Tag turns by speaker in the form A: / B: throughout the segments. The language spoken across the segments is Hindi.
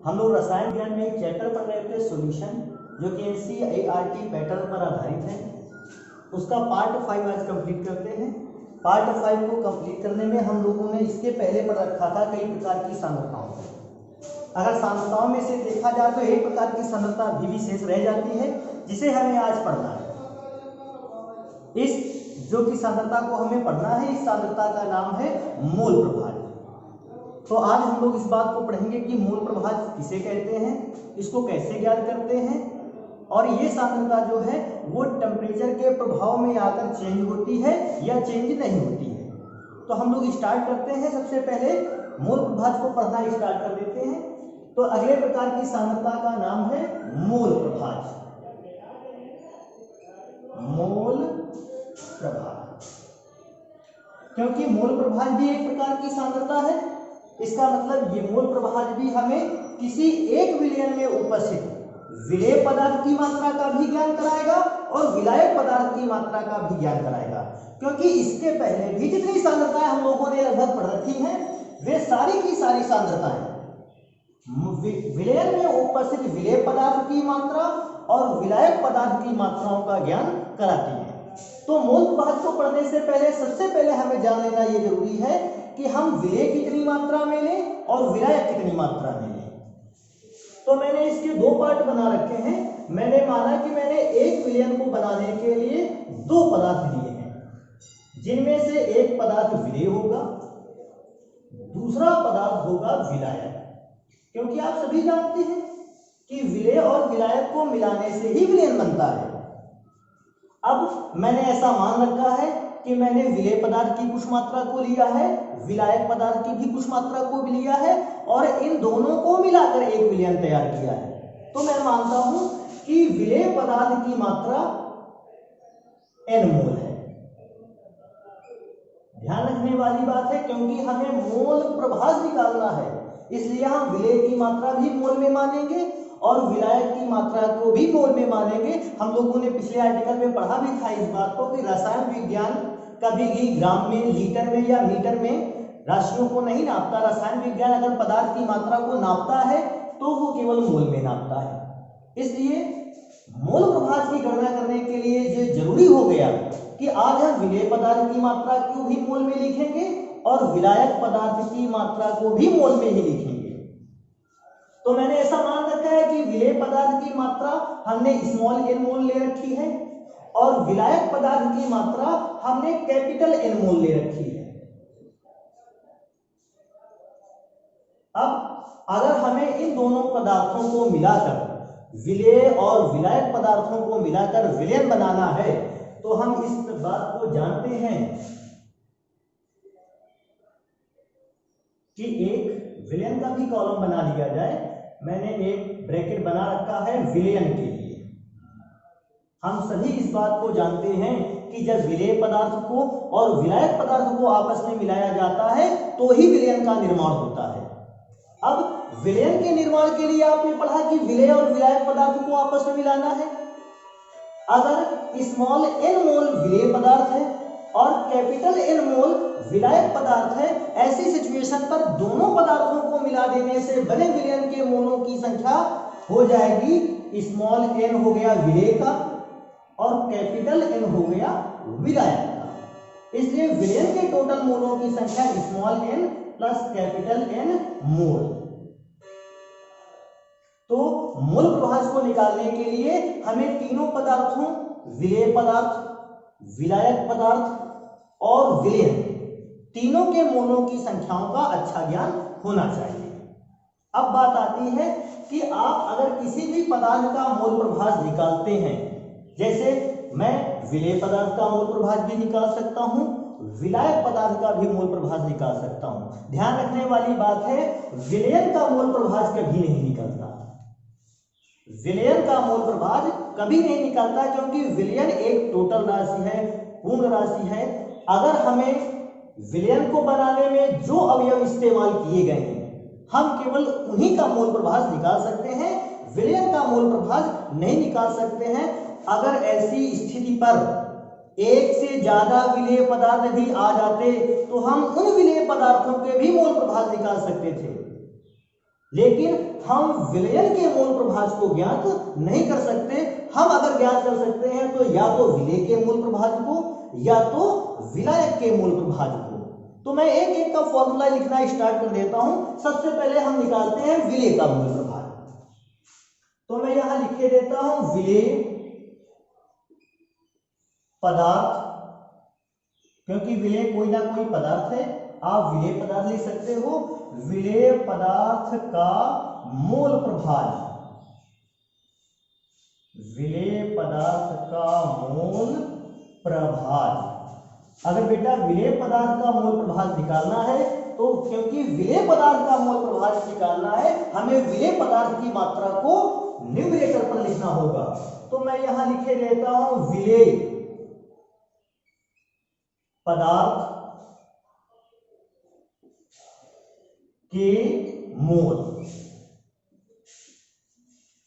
A: हम लोग रसायन विज्ञान में एक चैप्टर पढ़ रहे थे सॉल्यूशन, जो कि NCERT पैटर्न पर आधारित है। उसका पार्ट 5 आज कंप्लीट करते हैं। पार्ट 5 को कंप्लीट करने में हम लोगों ने इसके पहले पढ़ रखा था कई प्रकार की सांद्रताओं को। अगर सांद्रताओं में से देखा जाए तो एक प्रकार की सांद्रता अभी भी शेष रह जाती है, जिसे हमें आज पढ़ना है। इस जो कि सांद्रता को हमें पढ़ना है, इस सांद्रता का नाम है मोल प्रभाज। तो आज हम लोग इस बात को पढ़ेंगे कि मोल प्रभाज किसे कहते हैं, इसको कैसे ज्ञात करते हैं, और ये सांद्रता जो है वो टेम्परेचर के प्रभाव में आकर चेंज होती है या चेंज नहीं होती है। तो हम लोग स्टार्ट करते हैं। सबसे पहले मोल प्रभाज को पढ़ना स्टार्ट कर देते हैं। तो अगले प्रकार की सांद्रता का नाम है मोल प्रभाज। मोल प्रभाज, क्योंकि मोल प्रभाज भी एक प्रकार की सांद्रता है, इसका मतलब ये मोल प्रभाज भी हमें किसी एक विलयन में उपस्थित विलेय पदार्थ की मात्रा का भी ज्ञान कराएगा और विलायक पदार्थ की मात्रा का भी ज्ञान कराएगा। क्योंकि इसके पहले भी जितनी सांद्रताएं हम लोगों ने लगभग पढ़ रखी हैं, वे सारी की सारी सांद्रताएं विलयन में उपस्थित विलेय पदार्थ की मात्रा और विलायक पदार्थ की मात्राओं का ज्ञान कराती है। तो मोल प्रभाज को पढ़ने से पहले सबसे पहले हमें जान लेना यह जरूरी है कि हम विलेय कितनी मात्रा में लें और विलायक कितनी मात्रा में लें। तो मैंने इसके दो पार्ट बना रखे हैं। मैंने माना कि मैंने एक विलयन को बनाने के लिए दो पदार्थ लिए हैं, जिनमें से एक पदार्थ विलेय होगा, दूसरा पदार्थ होगा विलायक। क्योंकि आप सभी जानते हैं कि विलेय और विलायक को मिलाने से ही विलयन बनता है। अब मैंने ऐसा मान रखा है कि मैंने विलेय पदार्थ की कुछ मात्रा को लिया है, विलायक पदार्थ की भी कुछ मात्रा को भी लिया है, और इन दोनों को मिलाकर एक विलयन तैयार किया है। तो मैं मानता हूं कि विलेय पदार्थ की मात्रा n मोल है। ध्यान रखने वाली बात है, क्योंकि हमें मोल प्रभाज निकालना है, इसलिए हम विलेय की मात्रा भी मोल में मानेंगे और विलायक की मात्रा को भी मोल में मानेंगे। हम लोगों ने पिछले आर्टिकल में पढ़ा भी था इस बात को कि रसायन विज्ञान कभी भी ग्राम में, लीटर में या मीटर में राशियों को नहीं नापता। रसायन विज्ञान अगर पदार्थ की मात्रा को नापता है तो वो केवल मोल में नापता है। इसलिए मोल प्रभाज की गणना करने के लिए ये जरूरी हो गया कि आज हम विलेय पदार्थ की मात्रा को भी मोल में लिखेंगे और विलायक पदार्थ की मात्रा को भी मोल में ही लिखेंगे। तो मैंने ऐसा मान रखा है कि विलेय पदार्थ की मात्रा हमने स्मॉल n मोल ले रखी है और विलायक पदार्थ की मात्रा हमने कैपिटल N मोल ले रखी है। अब अगर हमें इन दोनों पदार्थों को मिलाकर विलेय और विलायक पदार्थों को मिलाकर विलयन बनाना है, तो हम इस बात को जानते हैं कि एक विलयन का भी कॉलम बना लिया जाए। मैंने एक ब्रैकेट बना रखा है विलयन के लिए। हम सभी इस बात को जानते हैं कि जब विलेय पदार्थ को और विलायक पदार्थ को आपस में मिलाया जाता है तो ही विलयन का निर्माण होता है। अब विलयन के निर्माण के लिए आपने पढ़ा कि विलेय और विलायक पदार्थ को आपस में मिलाना है। अगर स्मॉल n मोल विलेय पदार्थ है और कैपिटल N मोल विलायक पदार्थ है, ऐसी सिचुएशन पर दोनों पदार्थों को मिला देने से बने विलयन के मोलों की संख्या हो जाएगी स्मॉल n हो गया विलेय का और कैपिटल N हो गया विलायक का। इसलिए विलयन के टोटल मोलों की संख्या small n plus capital N मोल। तो मोल प्रभाज को निकालने के लिए हमें तीनों पदार्थों विलेय पदार्थ, विलायक पदार्थ और विलयन तीनों के मोलों की संख्याओं का अच्छा ज्ञान होना चाहिए। अब बात आती है कि आप अगर किसी भी पदार्थ का मोल प्रभाज निकालते हैं, जैसे मैं विलेय पदार्थ का मोल प्रभाज भी निकाल सकता हूं, विलायक पदार्थ का भी मोल प्रभाज निकाल सकता हूं। ध्यान रखने वाली बात है, विलयन का मोल प्रभाज कभी नहीं निकलता। विलयन का मोल प्रभाज कभी नहीं निकलता, क्योंकि विलयन एक टोटल राशि है, पूर्ण राशि है। अगर हमें विलयन को बनाने में जो अवयव इस्तेमाल किए गए हैं, हम केवल उन्हीं का मोल प्रभाज निकाल सकते हैं, विलयन का मोल प्रभाज नहीं निकाल सकते हैं। अगर ऐसी स्थिति पर एक से ज्यादा विलेय पदार्थ भी आ जाते तो हम उन विलेय पदार्थों के भी मोल प्रभाज निकाल सकते थे। लेकिन हम विलयन के मूल प्रभाज को ज्ञात नहीं कर सकते। हम अगर ज्ञात कर सकते हैं तो या तो विलेय के मूल प्रभाज को या तो विलायक के मूल प्रभाज को। तो मैं एक एक का फॉर्मूला लिखना स्टार्ट कर देता हूं। सबसे पहले हम निकालते हैं विलेय का मूल प्रभाज। तो मैं यहां लिखे देता हूं विलेय पदार्थ, क्योंकि विलेय कोई ना कोई पदार्थ है, आप विलेय पदार्थ लिख सकते हो। विलेय पदार्थ का मूल प्रभाज, विलेय पदार्थ का मूल प्रभाज। अगर बेटा विलेय पदार्थ का मूल प्रभाज निकालना है तो क्योंकि विलेय पदार्थ का मूल प्रभाज निकालना है, हमें विलेय पदार्थ की मात्रा को न्यूमरेटर पर लिखना होगा। तो मैं यहां लिखे देता हूं विलेय पदार्थ के मोल।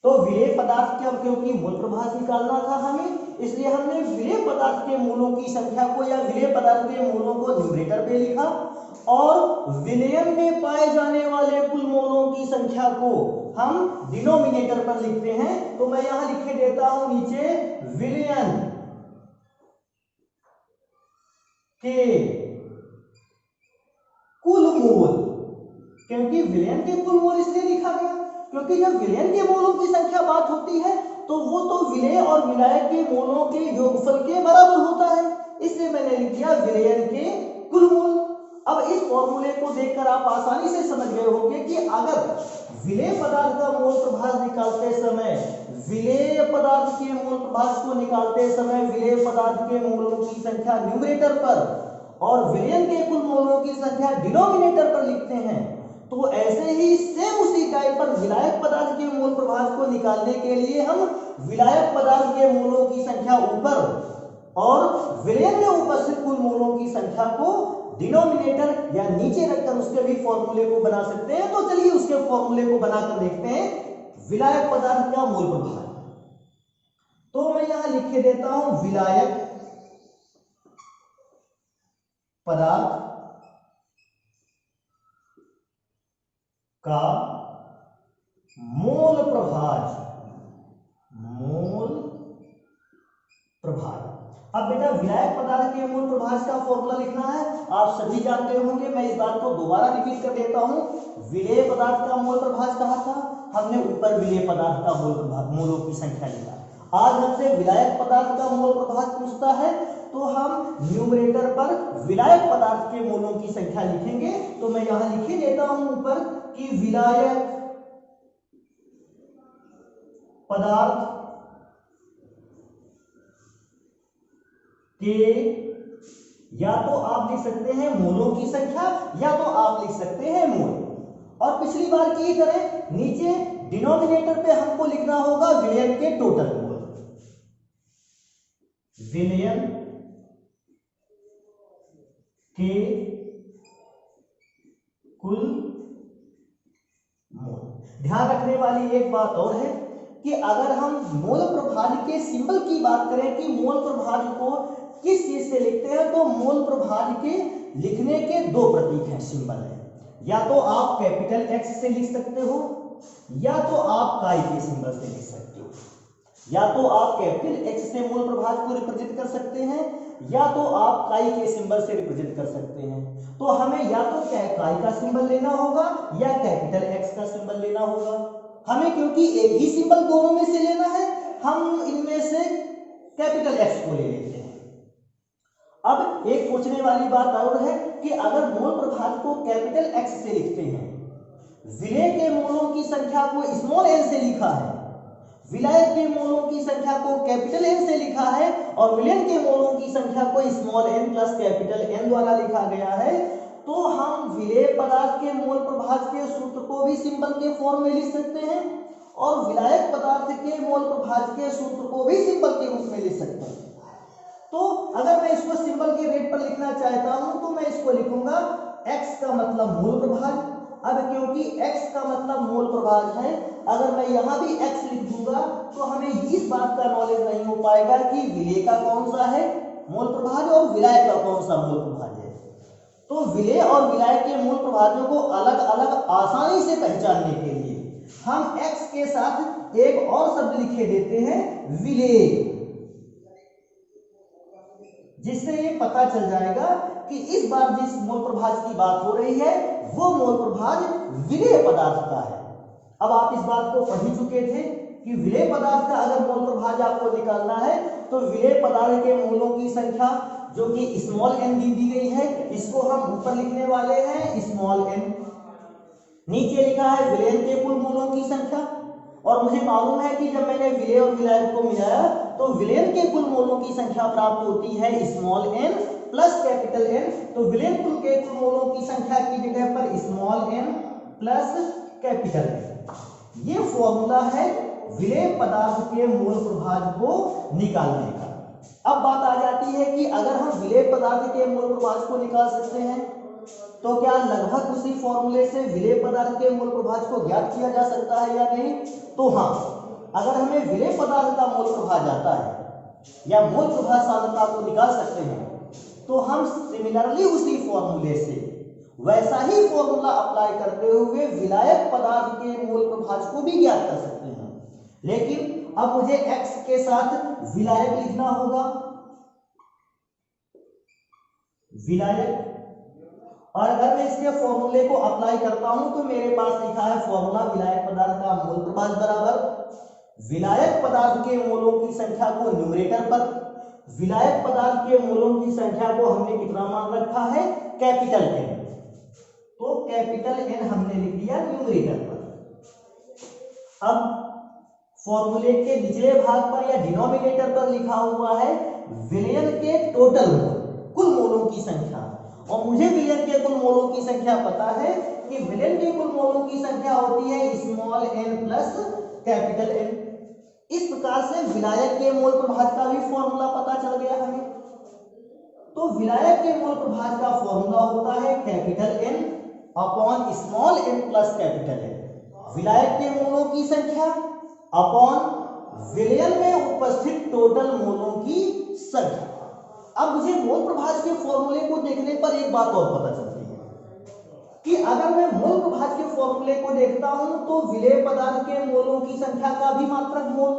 A: तो विलेय पदार्थ का क्योंकि मूल प्रभाज निकालना था हमें, इसलिए हमने विलेय पदार्थ के मूलों की संख्या को या विलेय पदार्थ के मूलों को न्यूमरेटर पे लिखा और विलयन में पाए जाने वाले कुल मोलों की संख्या को हम डिनोमिनेटर पर लिखते हैं। तो मैं यहां लिखे देता हूं नीचे विलयन के कुल मोल, क्योंकि विलयन के कुल मोल इसलिए लिखा गया क्योंकि जब विलयन के मोलों की संख्या बात होती है तो वो तो विलेय और विलायक के मोलों के योगफल के बराबर होता है, इसलिए मैंने लिख दिया विलयन के कुल मोल। अब इस फॉर्मूले को देखकर आप आसानी से समझ गए होंगे कि अगर विलेय पदार्थ का मूल प्रभाज निकालते समय, विलेय पदार्थ के मूल प्रभाज को निकालते समय विलेय पदार्थ के मूलों की संख्या न्यूमरेटर पर और विलयन के कुल मोलों की संख्या डिनोमिनेटर पर लिखते हैं, तो ऐसे ही सेम उसी टाइप पर विलायक पदार्थ के मूल प्रभाज को निकालने के लिए हम विलायक पदार्थ के मूलों की संख्या ऊपर और विलयन में उपस्थित कुल मोलों की संख्या को डिनोमिनेटर या नीचे रखकर उसके भी फॉर्मूले को बना सकते हैं। तो चलिए उसके फॉर्मूले को बनाकर देखते हैं विलायक पदार्थ का मूल प्रभाज। तो मैं यहां लिखे देता हूं विलायक पदार्थ का मूल प्रभाज, मूल प्रभाज। अब बेटा विलायक पदार्थ के मूल प्रभाज का फॉर्मूला लिखना है, आप सभी जानते होंगे, मैं इस बात को दोबारा रिपीट कर देता हूं। विलेय पदार्थ का मूल प्रभाज कहा था हमने, ऊपर विलेय पदार्थ का मूल प्रभाज मूलों की संख्या लिखा। आज हमसे विलायक पदार्थ का मूल प्रभाज पूछता है तो हम न्यूमरेटर पर विलायक पदार्थ के मूलों की संख्या लिखेंगे। तो मैं यहां लिखे देता हूं ऊपर कि विलायक पदार्थ के या तो आप लिख सकते हैं मोलों की संख्या या तो आप लिख सकते हैं मोल, और पिछली बार की तरह नीचे डिनोमिनेटर पे हमको लिखना होगा विलयन के टोटल मोल, विलयन के कुल मोल। ध्यान रखने वाली एक बात और है कि अगर हम मोल प्रभाज के सिंबल की बात करें कि मोल प्रभाज को किस चीज से लिखते हैं, तो मोल प्रभाज के लिखने के दो प्रतीक हैं, सिंबल है। या तो आप कैपिटल एक्स से लिख सकते हो या तो आप काई के सिंबल से लिख सकते हो। या तो आप कैपिटल एक्स से मोल प्रभाज को रिप्रेजेंट कर सकते हैं या तो आप काई के सिंबल से रिप्रेजेंट कर सकते हैं। तो हमें या तो काई का सिंबल लेना होगा या कैपिटल एक्स का सिंबल लेना होगा। हमें क्योंकि एक ही सिंबल दोनों में से लेना है, हम इनमें से कैपिटल एक्स को ले लेते हैं। अब एक पूछने वाली बात और है कि अगर मोल प्रभाज को कैपिटल एक्स से लिखते हैं, विलेय के मोलों की संख्या को स्मॉल एन से लिखा है, विलायक के मोलों की संख्या को कैपिटल एन से लिखा है और विलयन के मोलों की संख्या को small N plus capital N द्वारा लिखा गया है, तो हम विलेय पदार्थ के मोल प्रभाज के सूत्र को भी सिंबल के फॉर्म में लिख सकते हैं और विलायक पदार्थ के मोल प्रभाज के सूत्र को भी सिंबल के रूप में लिख सकते हैं। तो अगर मैं इसको सिंबल के रेट पर लिखना चाहता हूं तो मैं इसको लिखूंगा x का मतलब मूल प्रभाज। अब क्योंकि x का मतलब मूल प्रभाज है, अगर मैं यहां भी x लिख दूंगा तो हमें इस बात का नॉलेज नहीं हो पाएगा कि विलेय का कौन सा है मूल प्रभाज और विलायक का कौन सा मूल प्रभाज है। तो विलेय और विलायक के मूल प्रभाजों को अलग अलग आसानी से पहचानने के लिए हम x के साथ एक और शब्द लिखे देते हैं विलेय, जिससे ये पता चल जाएगा कि इस बार जिस मोल प्रभाज की बात हो रही है वो मोल प्रभाज विलेय पदार्थ का है। अब आप इस बात को पढ़ ही चुके थे कि विलेय पदार्थ का अगर मोल प्रभाज आपको निकालना है तो विलेय पदार्थ के मोलों की संख्या जो कि स्मॉल n दी गई है, इसको हम ऊपर लिखने वाले हैं स्मॉल n, नीचे लिखा है विलेय के कुल मोलों की संख्या। और मुझे मालूम है कि जब मैंने विलेय और विलायक को मिलाया तो विलेय के कुल मोलों की संख्या प्राप्त होती है small n plus capital N। तो विलेय के कुल मोलों की संख्या की जगह पर small n plus capital N। ये फॉर्मूला है विलेय पदार्थ के मोल प्रभाज को निकालने का। अब बात आ जाती है कि अगर हम विलेय पदार्थ के मोल प्रभाज को निकाल सकते हैं तो क्या लगभग उसी फॉर्मूले से विलेय पदार्थ के मोल प्रभाज को ज्ञात किया जा सकता है या नहीं? तो हाँ, अगर हमें विलेय पदार्थ का मोल प्रभाज आता है या मोल प्रभाज सांद्रता को निकाल सकते हैं तो हम सिमिलरली उसी फॉर्मूले से वैसा ही फॉर्मूला अप्लाई करते हुए विलायक पदार्थ के मोल प्रभाज को भी ज्ञात कर सकते हैं। लेकिन अब मुझे x के साथ विलायक लिखना होगा, विलायक, और अगर मैं इसके फॉर्मूले को अप्लाई करता हूं तो मेरे पास लिखा है फॉर्मूला विलायक पदार्थ का मोल प्रभाज बराबर विलायक पदार्थ के मोलों की संख्या को न्यूमरेटर पर, विलायक पदार्थ के मोलों की संख्या को हमने कितना मान रखा है कैपिटल N, तो कैपिटल N हमने लिख दिया न्यूमरेटर पर। अब फॉर्मूले के निचले भाग पर या डिनोमिनेटर पर लिखा हुआ है विलयन के टोटल मोल, कुल मोलों की संख्या, और मुझे विलयन के कुल मोलों की संख्या पता है कि विलयन के कुल मोलों की संख्या होती है small n plus capital N। इस प्रकार से विलायक के मोल प्रभाज का भी फॉर्मूला पता चल गया हमें। तो विलायक के मोल प्रभाज का फॉर्मूला होता है capital N upon small n plus capital N, विलायक के मोलों की संख्या अपॉन विलयन में उपस्थित टोटल मोलों की संख्या। अब मुझे मोल प्रभाज के फॉर्मूले को देखने पर एक बात और पता चलती है कि अगर मैं मोल प्रभाज के फॉर्मूले को देखता हूं तो विलेय पदार्थ के मोलों की संख्या का भी मात्रक मोल,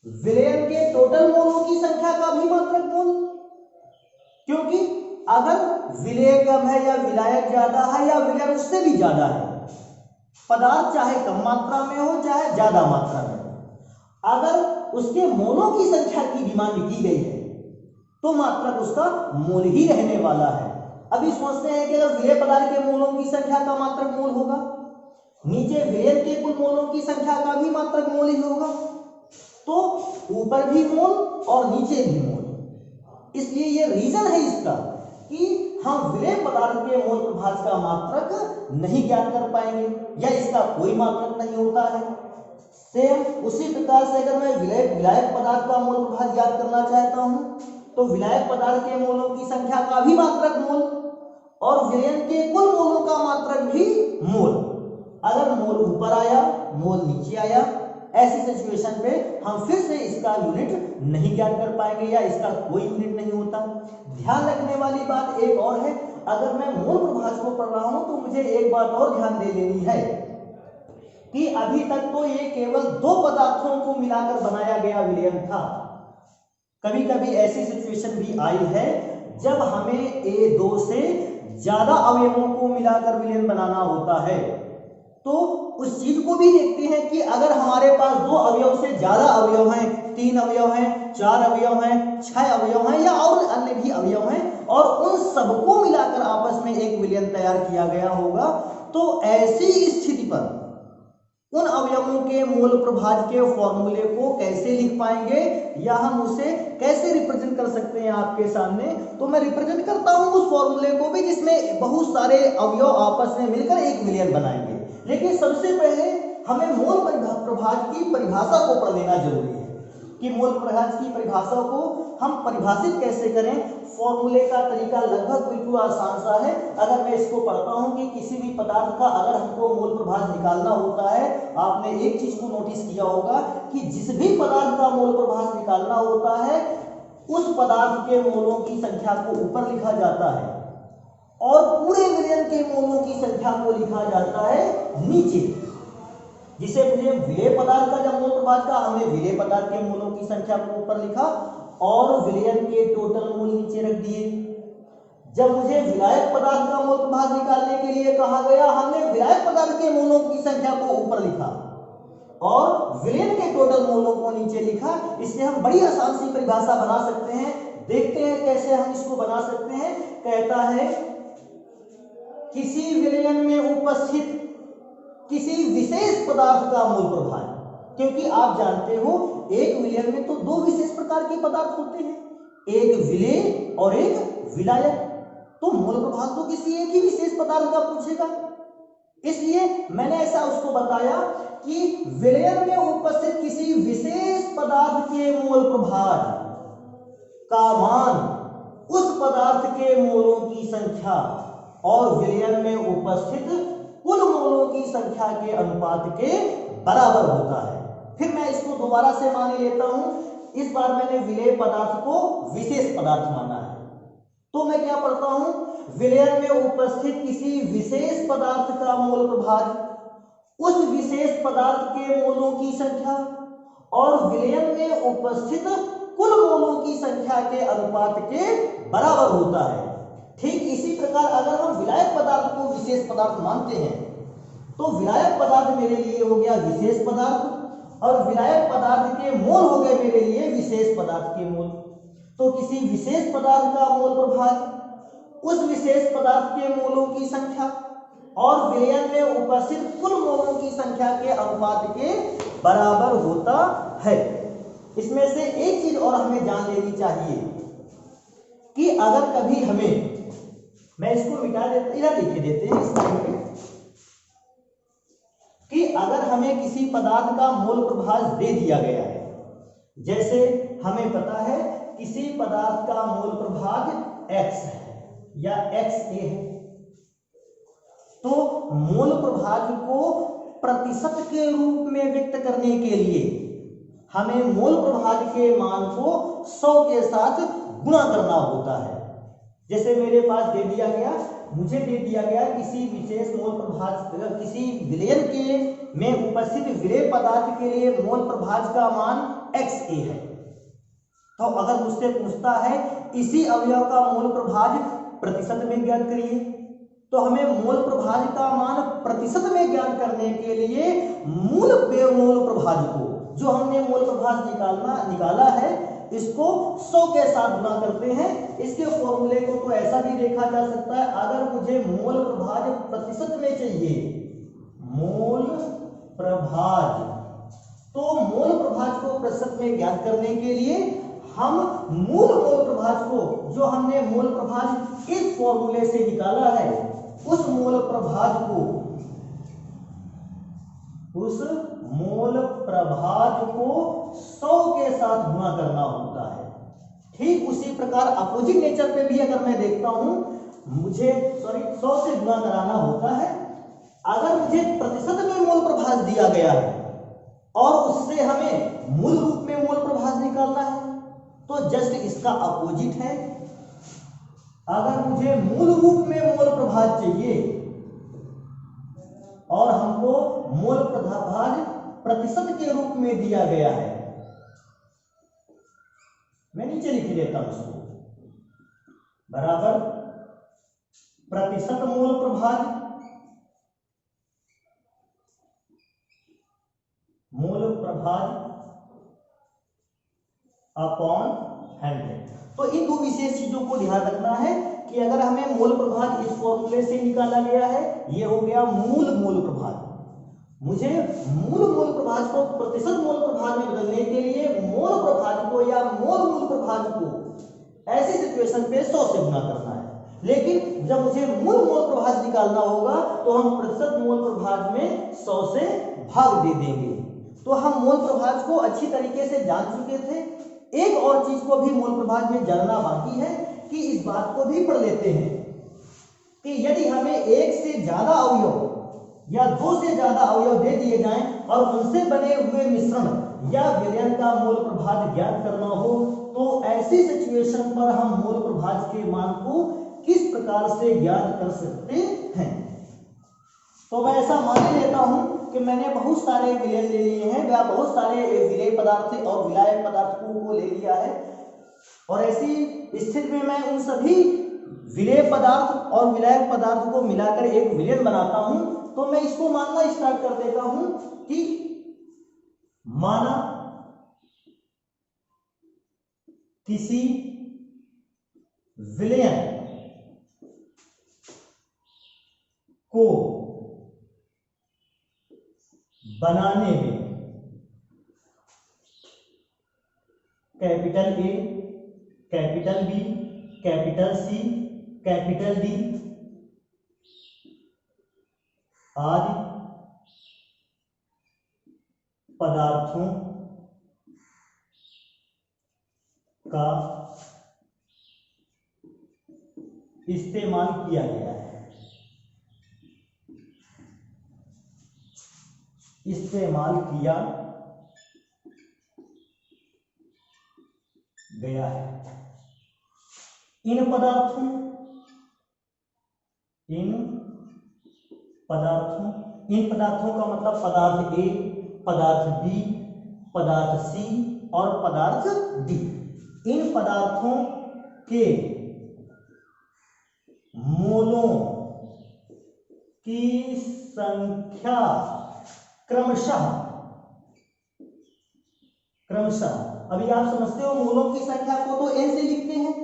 A: विलयन के टोटल मोलों की संख्या का भी मात्रक मोल, क्योंकि अगर विलेय कम है या विलायक ज्यादा है या विलयन उससे भी ज्यादा है, पदार्थ चाहे कम मात्रा में हो चाहे ज्यादा मात्रा में हो, अगर उसके मोलों की संख्या की डिमांड की गई है तो मात्रक उसका मोल ही रहने वाला है। अभी सोचते हैं कि अगर विलेय पदार्थ के मोलों की संख्या का मात्रक मोल होगा, नीचे विलयन के कुल मोलों की संख्या का भी मात्रक मोल ही होगा, तो ऊपर भी मोल और नीचे भी मोल। इसलिए ये रीजन है इसका कि हम विलेय पदार्थ के मोल प्रभाज का मात्रक नहीं ज्ञात कर पाएंगे या इसका कोई मात्रक नहीं होता है। सेम उसी प्रकार से अगर मैं विलायक पदार्थ का मोल प्रभाज ज्ञात करना चाहता हूं तो विलायक पदार्थ के मोलों की संख्या का भी मात्रक मोल और विलयन के कुल मोलों का मात्रक भी मोल। अगर मोल ऊपर आया मोल नीचे आया, ऐसी सिचुएशन पे हम फिर से इसका यूनिट नहीं ज्ञात कर पाएंगे या इसका कोई यूनिट नहीं होता। ध्यान रखने वाली बात एक और है, अगर मैं मोल प्रभाज को पढ़ रहा हूं तो मुझे एक बात और ध्यान दे लेनी है कि अभी तक तो ये केवल दो पदार्थों को मिलाकर बनाया गया विलयन था। कभी कभी ऐसी सिचुएशन भी आई है जब हमें दो से ज्यादा अवयवों को मिलाकर विलयन बनाना होता है, तो उस चीज को भी देखते हैं कि अगर हमारे पास दो अवयव से ज्यादा अवयव हैं, 3 अवयव हैं, 4 अवयव हैं, 6 अवयव हैं या और अन्य भी अवयव हैं और उन सबको मिलाकर आपस में एक विलयन तैयार किया गया होगा, तो ऐसी स्थिति पर उन अवयवों के मोल प्रभाज के फॉर्मूले को कैसे लिख पाएंगे या हम उसे कैसे रिप्रेजेंट कर सकते हैं आपके सामने। तो मैं रिप्रेजेंट करता हूं उस फॉर्मूले को भी जिसमें बहुत सारे अवयव आपस में मिलकर एक विलयन बनाएंगे। लेकिन सबसे पहले हमें मोल प्रभाज की परिभाषा को पढ़ लेना जरूरी है कि मोल प्रभाज की परिभाषा को हम परिभाषित कैसे करें। फॉर्मूले का तरीका लगभग बिल्कुल आसान सा है। अगर मैं इसको पढ़ता हूं कि किसी भी पदार्थ का अगर हमको मोल प्रभाज निकालना होता है, आपने एक चीज को नोटिस किया होगा कि जिस भी पदार्थ का मोल प्रभाज निकालना होता है उस पदार्थ के मोलों की संख्या को ऊपर लिखा जाता है और पूरे विलयन के मोलों की संख्या को लिखा जाता है नीचे। जिसे मुझे विलेय पदार्थ का जब मोल प्रभाज का, हमने विलेय पदार्थ के मोलों की संख्या को ऊपर लिखा और विलयन के टोटल मोल नीचे रख दिए। जब मुझे विलायक पदार्थ का मोल प्रभाज निकालने के लिए कहा गया, हमने विलायक पदार्थ के मोलों की संख्या को ऊपर लिखा और विलयन के टोटल मोलों को नीचे लिखा। इससे हम बड़ी आसान सी परिभाषा बना सकते हैं। देखते हैं कैसे हम इसको बना सकते हैं। कहता है किसी विलयन में उपस्थित किसी विशेष पदार्थ का मोल प्रभाज, क्योंकि आप जानते हो एक विलयन में तो दो विशेष प्रकार के पदार्थ होते हैं, एक विलेय और एक विलायक। तो मोल प्रभाज तो किसी एक ही विशेष पदार्थ का पूछेगा, इसलिए मैंने ऐसा उसको बताया कि विलयन में उपस्थित किसी विशेष पदार्थ के मोल प्रभाज का मान उस पदार्थ के मोलों की संख्या और विलयन में उपस्थित कुल मोलों की संख्या के अनुपात के बराबर होता है। फिर मैं इसको दोबारा से मान लेता हूं। इस बार मैंने विलेय पदार्थ को विशेष पदार्थ माना है, तो मैं क्या पढ़ता हूं, विलयन में उपस्थित किसी विशेष पदार्थ का मोल प्रभाज उस विशेष पदार्थ के मोलों की संख्या और विलयन में उपस्थित कुल मोलों की संख्या के अनुपात के बराबर होता है। ठीक इसी प्रकार अगर हम विलायक पदार्थ को विशेष पदार्थ मानते हैं तो विलायक पदार्थ मेरे लिए हो गया विशेष पदार्थ और विलायक पदार्थ के मोल हो गए मेरे लिए विशेष पदार्थ के मोल। तो किसी विशेष पदार्थ का मोल प्रभाज उस विशेष पदार्थ के मोलों की संख्या और विलयन में उपस्थित कुल मोलों की संख्या के अनुपात के बराबर होता है। इसमें से एक चीज और हमें जान लेनी चाहिए कि अगर कभी हमें, मैं इसको मिटा देता, इधर लिखे देते हैं इस लाइन में, कि अगर हमें किसी पदार्थ का मोल प्रभाज दे दिया गया है, जैसे हमें पता है किसी पदार्थ का मोल प्रभाज x है या XA है, तो मोल प्रभाज को प्रतिशत के रूप में व्यक्त करने के लिए हमें मोल प्रभाज के मान को 100 के साथ गुणा करना होता है। जैसे मेरे पास दे दिया गया, मुझे दे दिया गया किसी विशेष मोल प्रभाज, किसी विलयन के में उपस्थित विलेय पदार्थ के लिए मोल प्रभाज का मान XA है। तो अगर मुझसे पूछता है इसी अवयव का मोल प्रभाज प्रतिशत में ज्ञात करिए, तो हमें मोल प्रभाज का मान प्रतिशत में ज्ञात करने के लिए मूल मोल प्रभाज को, जो हमने मोल प्रभाज निकाला है, इसको 100 के साथ गुणा करते हैं। इसके फॉर्मूले को तो ऐसा भी देखा जा सकता है, अगर मुझे मोल प्रभाज प्रतिशत में चाहिए, मोल प्रभाज, तो मोल प्रभाज को प्रतिशत में ज्ञात करने के लिए हम मूल मोल प्रभाज को, जो हमने मोल प्रभाज इस फॉर्मूले से निकाला है, उस मोल प्रभाज को 100 के साथ गुणा करना होता है। ठीक उसी प्रकार अपोजिट नेचर पे भी अगर मैं देखता हूं, मुझे 100 से गुणा कराना होता है। अगर मुझे प्रतिशत में मोल प्रभाज दिया गया है और उससे हमें मूल रूप में मोल प्रभाज निकालना है, तो जस्ट इसका अपोजिट है। अगर मुझे मूल रूप में मोल प्रभाज चाहिए और हमको मोल प्रभाज प्रतिशत के रूप में दिया गया है, मैं नीचे लिख देता हूं इसको, बराबर प्रतिशत मोल प्रभाज अपॉन 100। तो इन दो विशेष चीजों को ध्यान रखना है कि अगर हमें मोल प्रभाज इस फॉर्मूले से निकाला गया है, ये हो गया मूल मोल प्रभाज, मुझे मूल मोल प्रभाज को प्रतिशत मोल प्रभाज में बदलने के लिए मोल प्रभाज को या मोल प्रभाज को ऐसी सिचुएशन पे 100 से गुणा करना है। लेकिन जब मुझे मूल मोल प्रभाज निकालना होगा तो हम प्रतिशत मोल प्रभाज में 100 से भाग दे देंगे। तो हम मोल प्रभाज को अच्छी तरीके से जान चुके थे। एक और चीज को भी मोल प्रभाज में जानना बाकी है कि इस बात को भी पढ़ लेते हैं कि यदि हमें एक से ज्यादा अवयव या दो से ज्यादा अवयव दे दिए जाएं और उनसे बने हुए मिश्रण या विलयन का मोल प्रभाज ज्ञात करना हो, तो ऐसी सिचुएशन पर हम मोल प्रभाज के मान को किस प्रकार से ज्ञात कर सकते हैं। तो मैं ऐसा मान लेता हूं कि मैंने बहुत सारे विलयन ले लिए हैं या बहुत सारे विलेय पदार्थ और विलायक पदार्थों को ले लिया है, और ऐसी स्थिति में मैं उन सभी विलेय पदार्थ और विलायक पदार्थ को मिलाकर एक विलयन बनाता हूं, तो मैं इसको मानना स्टार्ट कर देता हूं कि माना किसी विलयन को बनाने में capital A, capital B, capital C, capital D आदि पदार्थों का इस्तेमाल किया गया है, इस्तेमाल किया गया है। इन पदार्थों का मतलब पदार्थ ए, पदार्थ बी, पदार्थ सी और पदार्थ डी। इन पदार्थों के मोलों की संख्या क्रमशः, अभी आप समझते हो मोलों की संख्या को तो n से लिखते हैं,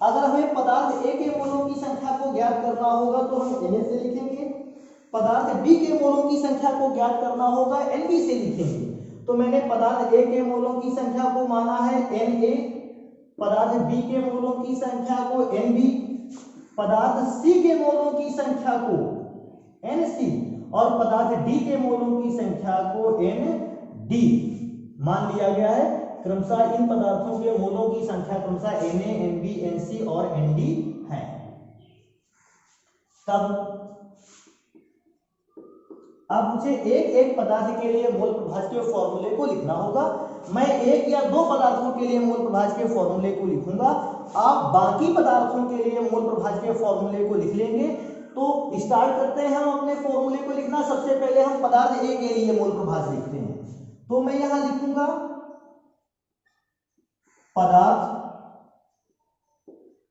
A: अगर हमें पदार्थ A के मोलों की संख्या को ज्ञात करना होगा तो हम Na से लिखेंगे, पदार्थ B के मोलों की संख्या को ज्ञात करना होगा Nb से लिखेंगे। तो मैंने पदार्थ A के मोलों की संख्या को माना है Na, पदार्थ B के मोलों की संख्या को Nb, पदार्थ C के मोलों की संख्या को Nc और पदार्थ D के मोलों की संख्या को Nd मान लिया गया है। क्रमशः इन पदार्थों के मोलों की संख्या क्रमशः Na, Nb, Nc और Nd है। तब अब मुझे एक एक पदार्थ के लिए मोल प्रभाज के फॉर्मूले को लिखना होगा। मैं एक या दो पदार्थों के लिए मोल प्रभाज के फॉर्मूले को लिखूंगा, आप बाकी पदार्थों के लिए मोल प्रभाज के फॉर्मूले को लिख लेंगे। तो स्टार्ट करते हैं हम अपने फॉर्मूले को लिखना। सबसे पहले हम पदार्थ ए के लिए मोल प्रभाज लिखते हैं, तो मैं यहां लिखूंगा पदार्थ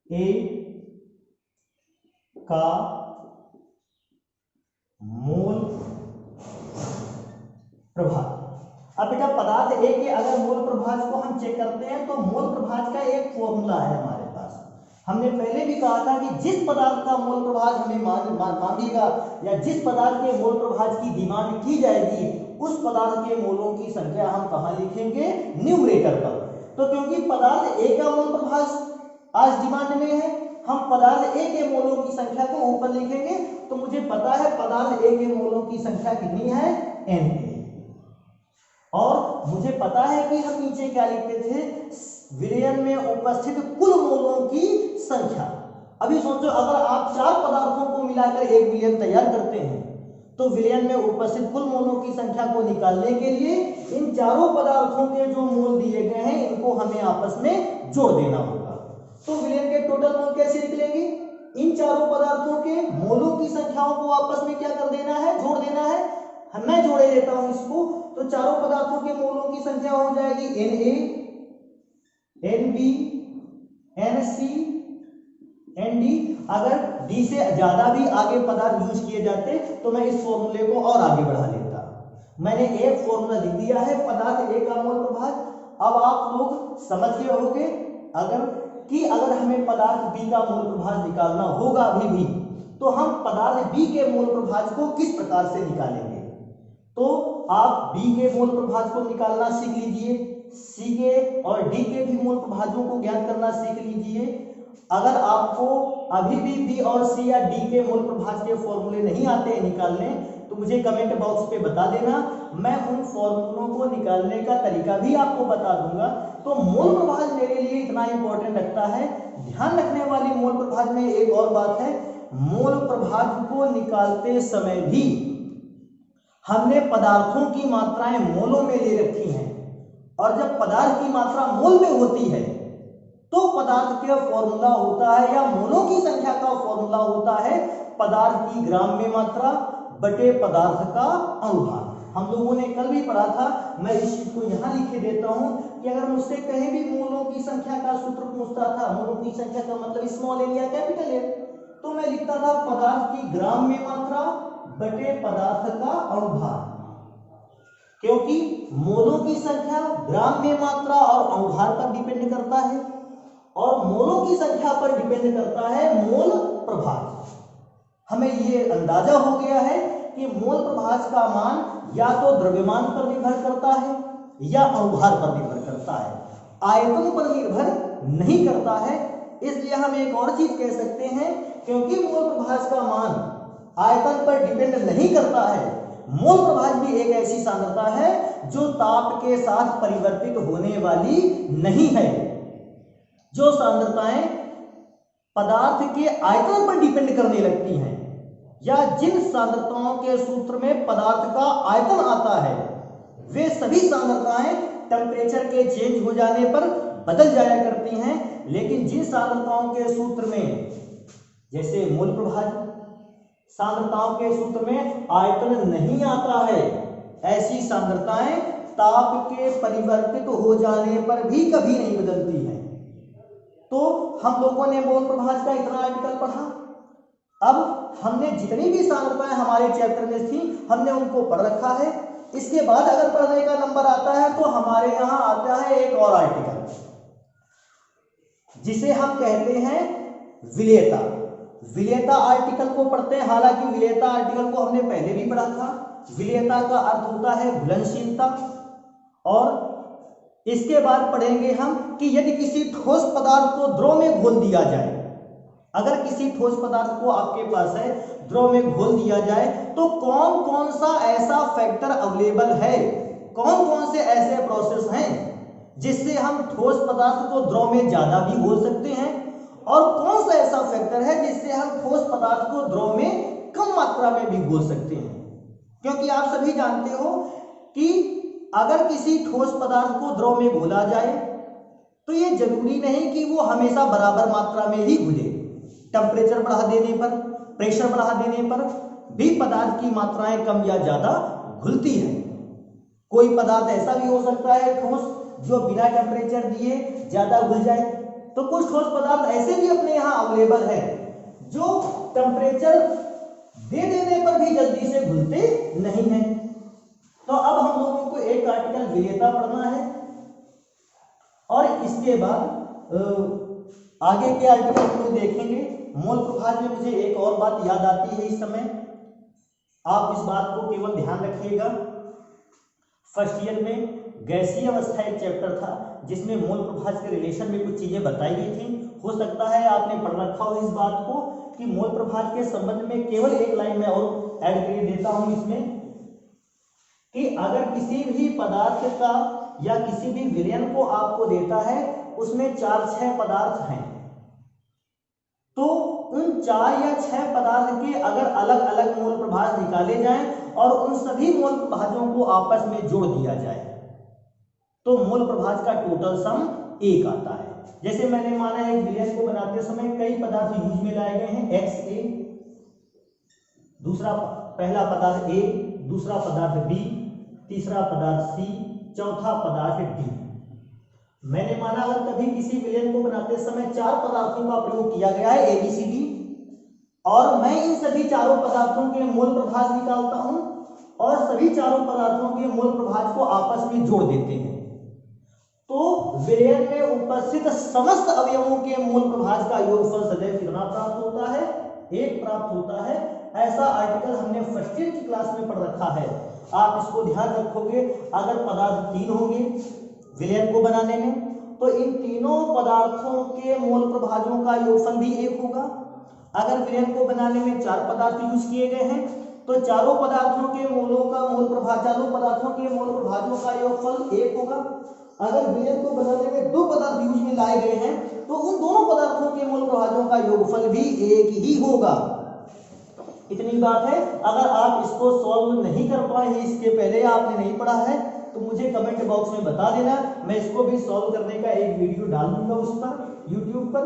A: ए का मोल प्रभाज। अब बेटा पदार्थ ए के अगर मोल प्रभाज को हम चेक करते हैं तो मोल प्रभाज का एक फॉर्मूला है हमारे पास। हमने पहले भी कहा था कि जिस पदार्थ का मोल प्रभाज हमें मांगेगा या जिस पदार्थ के मोल प्रभाज की डिमांड की जाएगी उस पदार्थ के मोलों की संख्या हम कहां लिखेंगे? न्यूमरेटर पर। तो क्योंकि पदार्थ ए का मोल प्रभाज आज डिमांड में है, हम पदार्थ ए के मोलों की संख्या को ऊपर लिखेंगे। तो मुझे पता है पदार्थ ए के मोलों की संख्या कितनी है? Na। और मुझे पता है कि हम नीचे क्या लिखते थे? विलयन में उपस्थित कुल मोलों की संख्या। अभी सोचो अगर आप चार पदार्थों को मिलाकर एक विलयन तैयार करते हैं तो विलयन में उपस्थित कुल मोलों की संख्या को निकालने के लिए इन चारों पदार्थों के जो मोल दिए गए हैं इनको हमें आपस में जोड़ देना होगा। तो विलयन के टोटल मोल कैसे निकलेंगे? इन चारों पदार्थों के मोलों की संख्याओं को आपस में क्या कर देना है? जोड़ देना है। मैं जोड़े देता हूं इसको। तो चारों पदार्थों के मोलों की संख्या हो जाएगी Na, Nb, Nc, Nd। अगर D से ज्यादा भी आगे पदार्थ यूज किए जाते तो मैं इस फॉर्मूले को और आगे बढ़ा लेता। मैंने एक फॉर्मूला लिख दिया है पदार्थ ए का मोल प्रभाज। अब आप लोग समझ गए होंगे अगर हमें पदार्थ बी का मोल प्रभाज निकालना होगा अभी भी तो हम पदार्थ बी के मोल प्रभाज को किस प्रकार से निकालेंगे। तो आप बी के मोल प्रभाज को निकालना सीख लीजिए, सी के और डी के भी मोल प्रभाजों को ज्ञात करना सीख लीजिए। अगर आपको अभी भी बी और सी या डी के मोल प्रभाज के फॉर्मूले नहीं आते हैं निकालने तो मुझे कमेंट बॉक्स पे बता देना, मैं उन फॉर्मूलों को निकालने का तरीका भी आपको बता दूंगा। तो मोल प्रभाज मेरे लिए इतना इंपॉर्टेंट रखता है। ध्यान रखने वाली मोल प्रभाज में एक और बात है, मोल प्रभाज को निकालते समय भी हमने पदार्थों की मात्राएं मोलों में ले रखी हैं, और जब पदार्थ की मात्रा मोल में होती है तो पदार्थ का फॉर्मूला होता है या मोलों की संख्या का फॉर्मूला होता है पदार्थ की ग्राम में मात्रा बटे पदार्थ का अनुभाग। हम लोगों ने कल भी पढ़ा था, मैं इस चीज को यहाँ लिखे देता हूँ कि अगर मुझसे कहीं भी मोलों की संख्या का सूत्र पूछता था, मोलों की संख्या का मतलब स्मॉल एन या कैपिटल एन, तो मैं लिखता था पदार्थ की ग्राम में मात्रा बटे पदार्थ का अणुभार, क्योंकि मोलों की संख्या ग्राम में मात्रा और अणुभार पर डिपेंड करता है और मोलों की संख्या पर डिपेंड करता है मोल प्रभाज। हमें ये अंदाजा हो गया है कि मोल प्रभाज का मान या तो द्रव्यमान पर निर्भर करता है या अणुभार पर निर्भर करता है, आयतन पर निर्भर नहीं करता है। इसलिए हम एक और चीज कह सकते हैं, क्योंकि मोल प्रभाज का मान आयतन पर डिपेंड नहीं करता है, मोल प्रभाज भी एक ऐसी सांद्रता है जो ताप के साथ परिवर्तित होने वाली नहीं है। जो सांद्रताएं पदार्थ के आयतन पर डिपेंड करने लगती हैं या जिन सांद्रताओं के सूत्र में पदार्थ का आयतन आता है, वे सभी सांद्रताएं टेम्परेचर के चेंज हो जाने पर बदल जाया करती हैं। लेकिन जिन सांद्रताओं के सूत्र में, जैसे मोल प्रभाज सांद्रताओं के सूत्र में आयतन नहीं आता है, ऐसी सांद्रताएं ताप के परिवर्तित हो जाने पर भी कभी नहीं बदलती हैं। तो हम लोगों ने मोल प्रभाज का इतना आर्टिकल पढ़ा। अब हमने जितनी भी सांद्रताएं हमारे चैप्टर में थी हमने उनको पढ़ रखा है। इसके बाद अगर पढ़ने का नंबर आता है तो हमारे यहाँ आता है एक और आर्टिकल, जिसे हम कहते हैं विलेयता। विलेयता आर्टिकल को पढ़ते हैं। हालांकि विलेयता आर्टिकल को हमने पहले भी पढ़ा था। विलेयता का अर्थ होता है घुलनशीलता। और इसके बाद पढ़ेंगे हम कि यदि किसी ठोस पदार्थ को द्रव में घोल दिया जाए, अगर किसी ठोस पदार्थ को आपके पास है द्रव में घोल दिया जाए, तो कौन कौन सा ऐसा फैक्टर अवेलेबल है, कौन कौन से ऐसे प्रोसेस हैं जिससे हम ठोस पदार्थ को द्रव में ज्यादा भी घोल सकते हैं, और कौन सा ऐसा फैक्टर है जिससे हम ठोस पदार्थ को द्रव में कम मात्रा में भी घोल सकते हैं। क्योंकि आप सभी जानते हो कि अगर किसी ठोस पदार्थ को द्रव में घोला जाए तो ये जरूरी नहीं कि वो हमेशा बराबर मात्रा में ही घुले। टेम्परेचर बढ़ा देने पर, प्रेशर बढ़ा देने पर भी पदार्थ की मात्राएं कम या ज्यादा घुलती है। कोई पदार्थ ऐसा भी हो सकता है ठोस जो बिना टेम्परेचर दिए ज्यादा घुल जाए, तो कुछ ठोस पदार्थ ऐसे भी अपने यहाँ अवेलेबल है जो टेम्परेचर दे देने पर भी जल्दी से घुलते नहीं हैं। तो अब हम लोगों को एक आर्टिकल विलेयता पढ़ना है और इसके बाद आगे के आर्टिकल को देखेंगे। मोल प्रभाज में मुझे एक और बात याद आती है इस समय, आप इस बात को केवल ध्यान रखिएगा। फर्स्ट ईयर में गैसीय अवस्था एक चैप्टर था जिसमें मोल प्रभाज के रिलेशन में कुछ चीजें बताई गई थी। हो सकता है आपने पढ़ रखा हो इस बात को कि मोल प्रभाज के संबंध में केवल एक लाइन में और ऐड कर देता हूं इसमें, कि अगर किसी भी पदार्थ का या किसी भी विलयन को आपको देता है, उसमें 4-6 पदार्थ हैं, तो उन 4 या 6 पदार्थ के अगर अलग अलग मोल प्रभाज निकाले जाएं और उन सभी मोल प्रभाजों को आपस में जोड़ दिया जाए तो मोल प्रभाज का टोटल सम 1 आता है। जैसे मैंने माना एक विलयन को बनाते समय कई पदार्थ यूज में लाए गए हैं, XA, दूसरा पहला पदार्थ A, दूसरा पदार्थ B, तीसरा पदार्थ C, चौथा पदार्थ D। मैंने माना अगर कभी किसी विलयन को बनाते समय 4 पदार्थों का प्रयोग किया गया है ABCD, और मैं इन सभी चारों पदार्थों के मोल प्रभाज निकालता हूं और सभी चारों पदार्थों के मोल प्रभाज को आपस में जोड़ देते हैं, तो विलयन में उपस्थित समस्त अवयवों के मोल प्रभाज का योगफल सदैव कितना प्राप्त होता है? 1 प्राप्त होता है। ऐसा आर्टिकल हमने फर्स्ट ईयर की क्लास में पढ़ रखा है। आप इसको ध्यान रखोगे। अगर पदार्थ 3 होंगे विलयन को बनाने में, तो इन तीनों पदार्थों के मोल प्रभाजों का योगफल भी 1 होगा। अगर विलयन को बनाने में 4 पदार्थ यूज किए गए हैं, तो चारों पदार्थों के मोलों का मोल प्रभाज, चारों पदार्थों के मोल प्रभाजों का योगफल 1 होगा। अगर विलयन को बनाने में 2 पदार्थ यूज में लाए गए हैं, तो उन दोनों पदार्थों के मोल प्रभाजों का योगफल भी 1 ही होगा। इतनी बात है। अगर आप इसको सॉल्व नहीं कर पाए हैं, इसके पहले आपने नहीं पढ़ा है, तो मुझे कमेंट बॉक्स में बता देना, मैं इसको भी सॉल्व करने का एक वीडियो डाल दूंगा उस पर, यूट्यूब पर।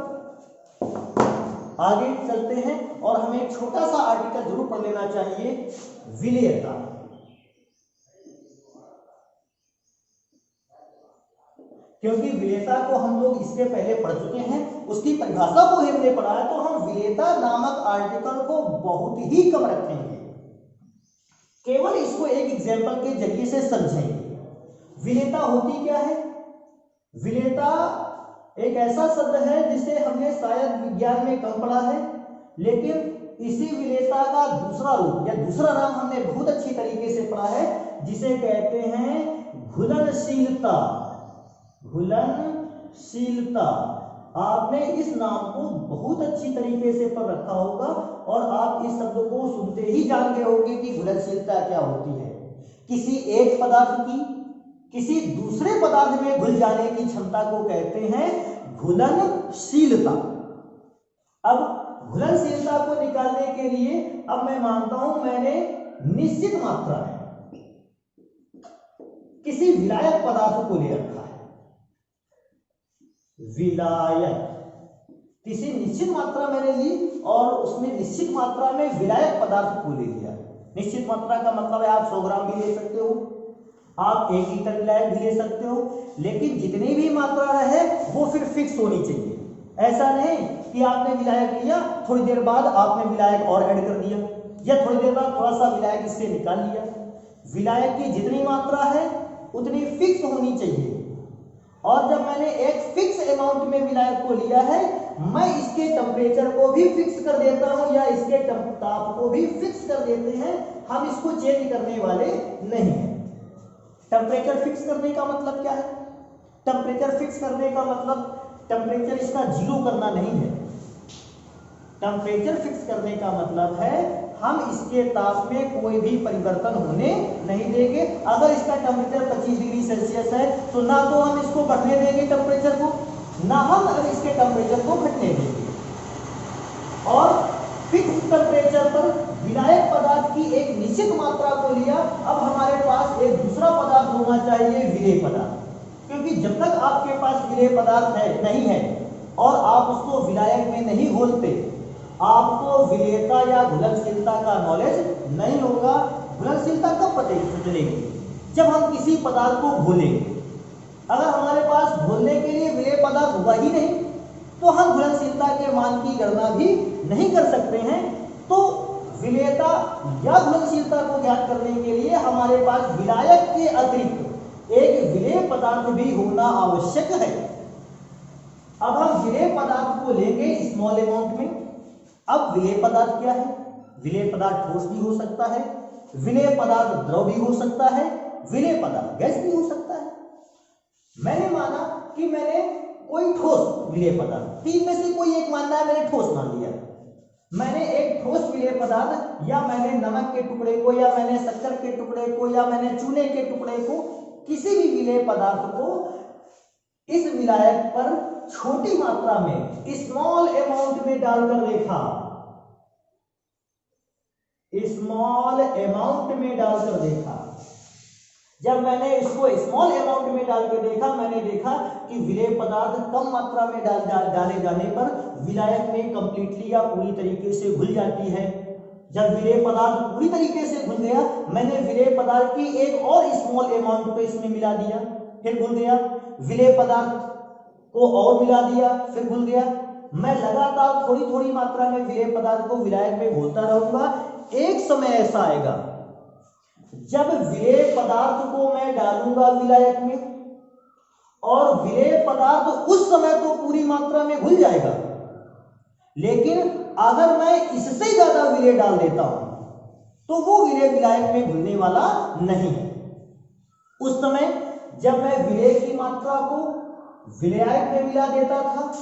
A: आगे चलते हैं और हमें एक छोटा सा आर्टिकल जरूर पढ़ लेना चाहिए, विलेयता। क्योंकि विलेयता को हम लोग इसके पहले पढ़ चुके हैं, उसकी परिभाषा को हमने पढ़ा है, तो हम विलेयता नामक आर्टिकल को बहुत ही कम रखेंगे, केवल इसको एक एग्जाम्पल के जरिए से समझेंगे। विलेयता होती क्या है? विलेयता एक ऐसा शब्द है जिसे हमने शायद विज्ञान में कम पढ़ा है, लेकिन इसी विलेयता का दूसरा रूप या दूसरा नाम हमने बहुत अच्छी तरीके से पढ़ा है, जिसे कहते हैं घुलनशीलता। घुलनशीलता, आपने इस नाम को बहुत अच्छी तरीके से पढ़ रखा होगा और आप इस शब्द को सुनते ही जान गए होंगे कि घुलनशीलता क्या होती है। किसी एक पदार्थ की किसी दूसरे पदार्थ में घुल जाने की क्षमता को कहते हैं घुलनशीलता। अब घुलनशीलता को निकालने के लिए अब मैं मानता हूं मैंने निश्चित मात्रा में किसी विलायक पदार्थ को ले रखा है। विलायक, किसी निश्चित मात्रा मैंने ली और उसमें निश्चित मात्रा में विलायक पदार्थ को ले लिया। निश्चित मात्रा का मतलब है आप 100 ग्राम भी ले सकते हो, आप 1 लीटर विलायक भी ले सकते हो, लेकिन जितनी भी मात्रा रहे वो फिर फिक्स होनी चाहिए। ऐसा नहीं कि आपने विलायक लिया, थोड़ी देर बाद आपने विलायक और ऐड कर दिया, या थोड़ी देर बाद थोड़ा सा विलायक इससे निकाल लिया। विलायक की जितनी मात्रा है उतनी फिक्स होनी चाहिए। और जब मैंने एक फिक्स अमाउंट में विलायक को लिया है, मैं इसके टेम्परेचर को भी फिक्स कर देता हूं या इसके ताप को भी फिक्स कर देते हैं, हम इसको चेंज करने वाले नहीं हैं। टेम्परेचर फिक्स करने का मतलब क्या है? टेम्परेचर फिक्स करने का मतलब टेम्परेचर इसका 0 करना नहीं है। टेम्परेचर फिक्स करने का मतलब है हम इसके ताप में कोई भी परिवर्तन होने नहीं देंगे। अगर इसका टेम्परेचर 25 डिग्री सेल्सियस है तो ना तो हम इसको बढ़ने देंगे टेम्परेचर को, ना हम अगर इसके टेम्परेचर को घटने देंगे। और फिक्स टेम्परेचर पर विलायक पदार्थ की एक निश्चित मात्रा को लिया। अब हमारे पास एक दूसरा पदार्थ होना चाहिए, विलेय पदार्थ, क्योंकि जब तक आपके पास विलेय पदार्थ नहीं है और आप उसको विलायक में नहीं घोलते, आपको विलेयता या घुलनशीलता का नॉलेज नहीं होगा। घुलनशीलता कब पता चलेगी? जब हम किसी पदार्थ को घोलेंगे। अगर हमारे पास घोलने के लिए विलेय पदार्थ हुआ ही नहीं तो हम घुलनशीलता के मान की गणना भी नहीं कर सकते हैं। तो विलेयता या घुलनशीलता को ज्ञात करने के लिए हमारे पास विलायक के अतिरिक्त एक विलेय पदार्थ भी होना आवश्यक है। अब हम विलेय पदार्थ को लेंगे स्मॉल अमाउंट में। अब विलेय पदार्थ क्या है? विलेय पदार्थ ठोस भी हो सकता है, विलेय पदार्थ द्रव भी हो सकता है, विलेय पदार्थ गैस भी हो सकता है। मैंने माना कि मैंने कोई ठोस विलेय पदार्थ, 3 में से कोई एक मानना है, मैंने ठोस मान लिया। मैंने एक ठोस विलेय पदार्थ या मैंने नमक के टुकड़े को या मैंने शक्कर के टुकड़े को या मैंने चूने के टुकड़े को, किसी भी विलेय पदार्थ को इस विलायक पर छोटी मात्रा में स्मॉल अमाउंट में डालकर देखा। स्मॉल अमाउंट में डालकर देखा। जब मैंने इसको स्मॉल अमाउंट में डाल के देखा, मैंने देखा कि विलेय पदार्थ कम मात्रा में डाले जाने पर विलायक में कंप्लीटली या पूरी तरीके से घुल जाती है। जब विलेय पदार्थ पूरी तरीके से घुल गया, मैंने विलेय पदार्थ की एक और स्मॉल अमाउंट को इसमें मिला दिया, फिर घुल गया। विलेय पदार्थ को और मिला दिया, फिर घुल गया। मैं लगातार थोड़ी थोड़ी मात्रा में विलेय पदार्थ को विलायक में घोलता रहूंगा। एक समय ऐसा आएगा जब विलेय पदार्थ को मैं डालूंगा विलायक में और विलेय पदार्थ उस समय तो पूरी मात्रा में घुल जाएगा, लेकिन अगर मैं इससे ज्यादा विलेय डाल देता हूं तो वो विलेय विलायक में घुलने वाला नहीं है। उस समय जब मैं विलेय की मात्रा को विलायक में मिला देता था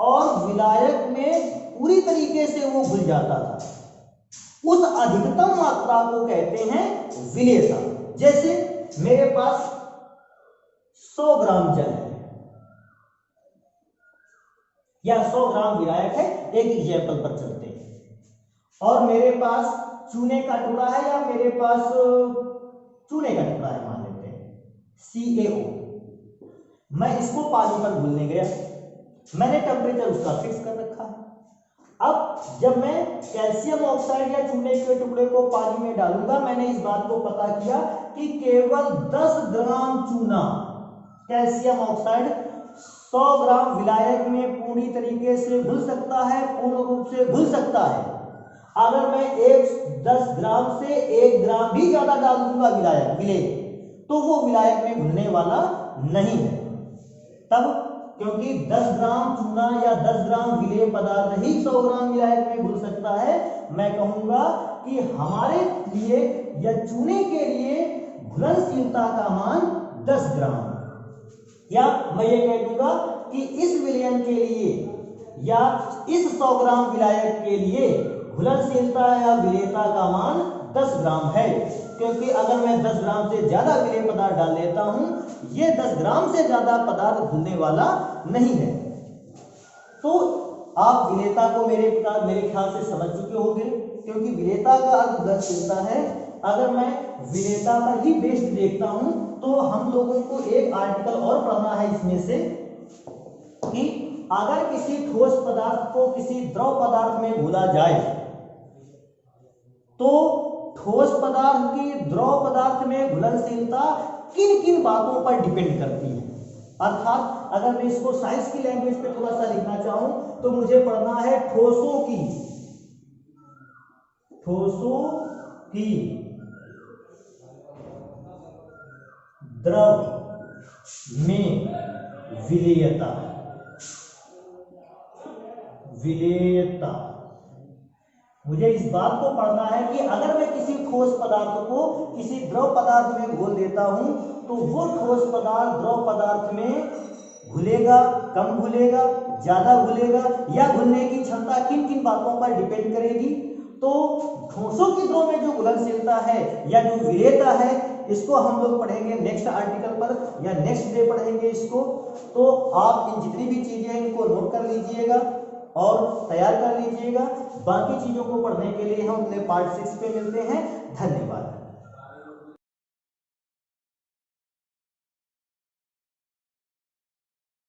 A: और विलायक में पूरी तरीके से वो घुल जाता था, उस अधिकतम मात्रा को कहते हैं विलेयता। जैसे मेरे पास 100 ग्राम जल है या 100 ग्राम विलायक है, एक एग्जाम्पल पर चलते हैं, और मेरे पास चूने का टुकड़ा है या मेरे पास चूने का टुकड़ा है, मान लेते हैं CaO। मैं इसको पानी पर घुलने गया, मैंने टेम्परेचर उसका फिक्स कर रखा है। अब जब मैं कैल्शियम ऑक्साइड या चूने के टुकड़े को पानी में डालूंगा, मैंने इस बात को पता किया कि केवल 10 ग्राम चूना कैल्शियम ऑक्साइड 100 ग्राम विलायक में पूरी तरीके से घुल सकता है, पूर्ण रूप से घुल सकता है। अगर मैं 10 ग्राम से 1 ग्राम भी ज्यादा डाल दूंगा विले, तो वो विलायक में घुलने वाला नहीं है। तब क्योंकि 10 ग्राम चूना या 10 ग्राम विलेय पदार्थ ही 100 ग्राम विलायक में घुल सकता है, मैं कहूंगा कि हमारे लिए या चूने के लिए घुलनशीलता का मान 10 ग्राम, या मैं ये कह दूंगा कि इस विलयन के लिए या इस 100 ग्राम विलायक के लिए घुलनशीलता या विलेयता का मान 10 ग्राम है। क्योंकि अगर मैं 10 ग्राम से ज्यादा विलेय पदार्थ डाल लेता हूं, ये 10 ग्राम से ज्यादा पदार्थ घुलने वाला नहीं है। तो आप विलेयता को मेरे ख्याल से समझ चुके होंगे, क्योंकि विलेयता का अर्थ घुलनशीलता है। अगर मैं विलेयता पर ही बेस्ड देखता हूं, तो हम लोगों को एक आर्टिकल और पढ़ना है इसमें से कि अगर किसी ठोस पदार्थ को किसी द्रव पदार्थ में घोला जाए, तो ठोस पदार्थ की द्रव पदार्थ में घुलनशीलता किन किन बातों पर डिपेंड करती है। अर्थात अगर मैं इसको साइंस की लैंग्वेज पे थोड़ा सा लिखना चाहूं, तो मुझे पढ़ना है ठोसों की द्रव में विलेयता। मुझे इस बात को पढ़ना है कि अगर मैं किसी ठोस पदार्थ को किसी द्रव पदार्थ में घोल देता हूं, तो वो ठोस पदार्थ द्रव पदार्थ में घुलेगा, कम घुलेगा, ज्यादा घुलेगा, या घुलने की क्षमता किन किन बातों पर डिपेंड करेगी। तो ठोसों की द्रव में जो घुलनशीलता है या जो विलेयता है, इसको हम लोग पढ़ेंगे नेक्स्ट आर्टिकल पर या नेक्स्ट डे पढ़ेंगे इसको। तो आप इन जितनी भी चीजें हैं इनको नोट कर लीजिएगा और तैयार कर लीजिएगा। बाकी चीजों को पढ़ने के लिए हम अपने पार्ट 6 पे मिलते हैं। धन्यवाद।